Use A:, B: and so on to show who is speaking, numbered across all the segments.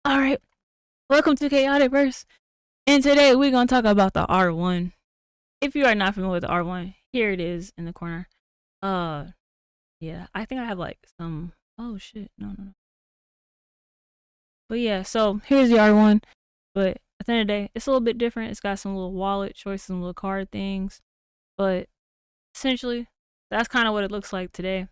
A: All right, welcome to KayoticVerse, and today we're gonna talk about the R1. If you are not familiar with the R1, here it is in the corner. Uh, yeah, I think I have like some. Oh shit, no. But yeah, so here's the R1. But at the end of the day, it's a little bit different. It's got some little wallet choices, some little card things, but essentially, that's kind of what it looks like today.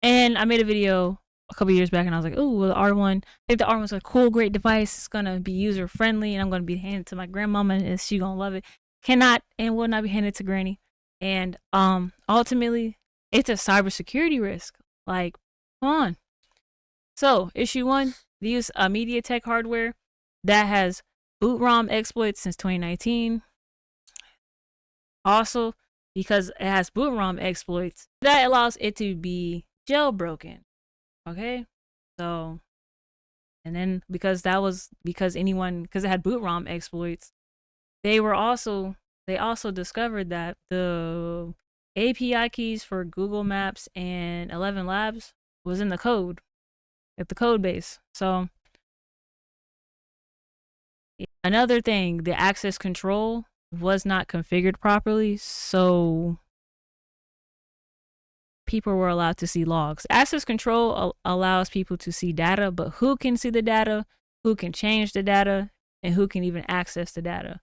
A: And I made a video a couple years back, and I was like, "Oh, well, the R1. I think the R1's a cool, great device. It's gonna be user friendly, and I'm gonna be handed to my grandmama, and she gonna love it. Cannot and will not be handed to Granny. And ultimately, it's a cybersecurity risk. Like, come on. So, issue one: the use of MediaTek hardware that has boot ROM exploits since 2019. Also, because it has boot ROM exploits, that allows it to be jailbroken. Okay, so and then because it had boot ROM exploits, they also discovered that the API keys for Google Maps and 11 Labs was in the code, at the code base. So another thing, the access control was not configured properly, so people were allowed to see logs. Access control allows people to see data, but who can see the data, who can change the data, and who can even access the data?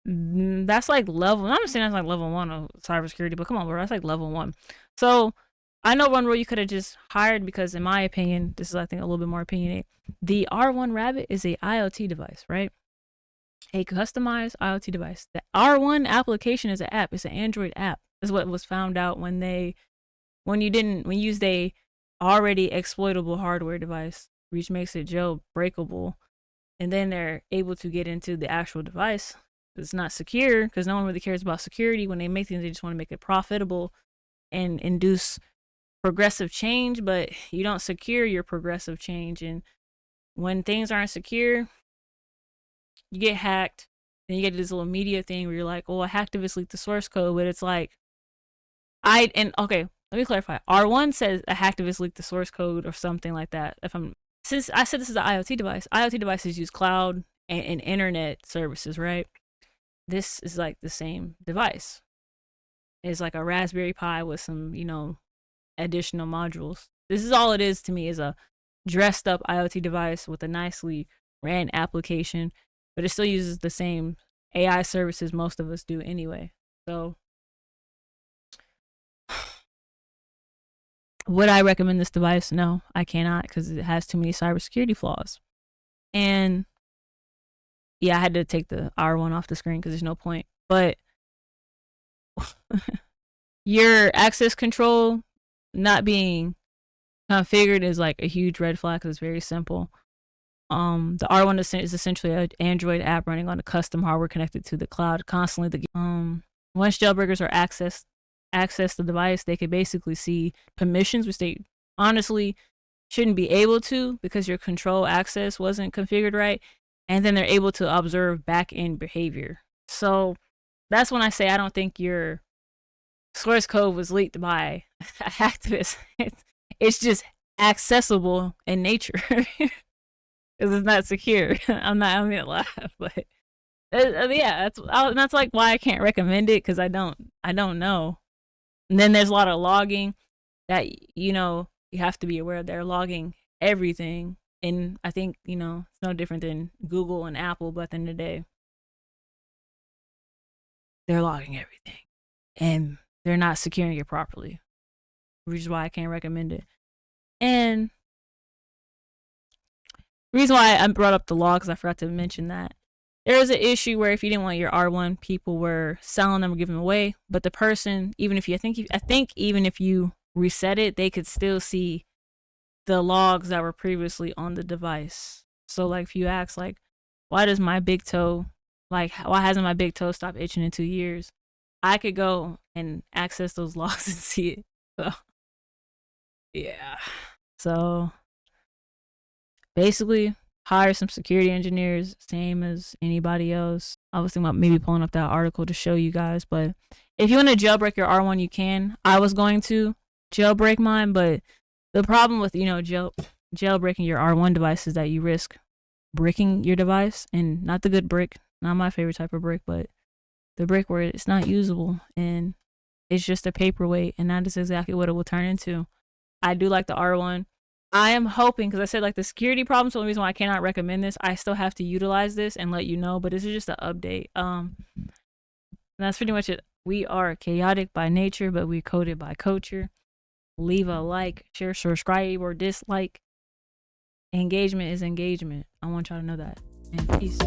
A: That's like level. I'm not saying that's like level 1 of cybersecurity, but come on, bro, that's like level 1. So I know one rule you could have just hired, because in my opinion, this is I think a little bit more opinionated. The R1 Rabbit is a IoT device, right? A customized IoT device. The R1 application is an app. It's an Android app. Is what was found out when you used a already exploitable hardware device, which makes it jailbreakable, and then they're able to get into the actual device. It's not secure, because no one really cares about security. When they make things, they just want to make it profitable and induce progressive change, but you don't secure your progressive change. And when things aren't secure, you get hacked. Then you get this little media thing where you're like, oh, a hacktivist leaked the source code, but it's like, okay, let me clarify. R1 says a hacktivist leaked the source code or something like that. Since I said this is an IoT device, IoT devices use cloud and internet services, right? This is like the same device. It's like a Raspberry Pi with some, additional modules. This is all it is to me, is a dressed up IoT device with a nicely ran application, but it still uses the same AI services most of us do anyway. So would I recommend this device? No, I cannot, because it has too many cybersecurity flaws. And yeah, I had to take the R1 off the screen because there's no point. But your access control not being configured is like a huge red flag, because it's very simple. The R1 is essentially an Android app running on a custom hardware connected to the cloud constantly. Once jailbreakers are access the device, they could basically see permissions, which they honestly shouldn't be able to, because your control access wasn't configured right. And then they're able to observe back-end behavior. So that's when I say I don't think your source code was leaked by a hacktivist. It's just accessible in nature, because it's not secure. I'm gonna laugh, but yeah, that's like why I can't recommend it, because I don't know. And then there's a lot of logging that you have to be aware of. They're logging everything, and I think it's no different than Google and Apple, but at the end of the day, they're logging everything, and they're not securing it properly, which is why I can't recommend it. And the reason why I brought up the logs, I forgot to mention that there was an issue where if you didn't want your R1, people were selling them or giving them away. But the person, even if you reset it, they could still see the logs that were previously on the device. So like if you ask like, why hasn't my big toe stopped itching in 2 years? I could go and access those logs and see it. So yeah. So basically, hire some security engineers, same as anybody else. I was thinking about maybe pulling up that article to show you guys, but if you want to jailbreak your R1, you can. I was going to jailbreak mine, but the problem with jailbreaking your R1 devices that you risk bricking your device, and not the good brick, not my favorite type of brick, but the brick where it's not usable and it's just a paperweight, and that is exactly what it will turn into. I do like the R1. I am hoping, because I said like the security problems, the only reason why I cannot recommend this, I still have to utilize this and let you know, but this is just an update. That's pretty much it. We are chaotic by nature, but we're coded by culture. Leave a like, share, subscribe, or dislike. Engagement is engagement. I want y'all to know that. And peace.